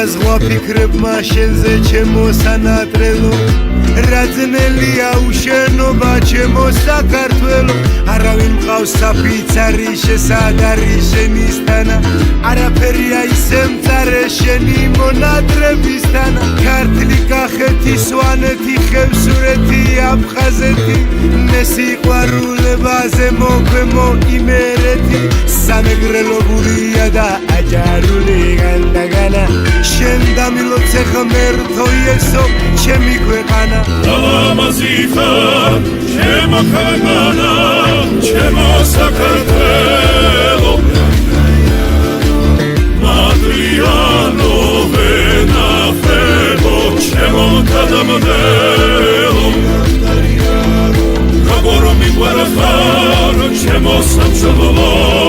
არა ზღვა ფიქრებმა შენზე ჩემო სანატრელო რაძნელია უშენობა ჩემო საქართველო არავინ მყავს საფიცარი შესადარი შენისთანა არაფერია ისე მწარე შენი მონატრებისთანა ქართლი კახეთი სვანეთი ხევსურეთი აფხაზეთი მე სიყვარულებაზე მოქვემო იმერეთი სამეგრელო გურია და აჯარული განდაგანა შენ დამილოცე ღმერთო იესო ჩემი ქვეყანა ლამაზითა ჩემო ქვეყანა ჩემო საქართველო მადრიანო ვენახებო ჩემო გადამდელო როგორ მიყვარხარ ჩემო სამშობლო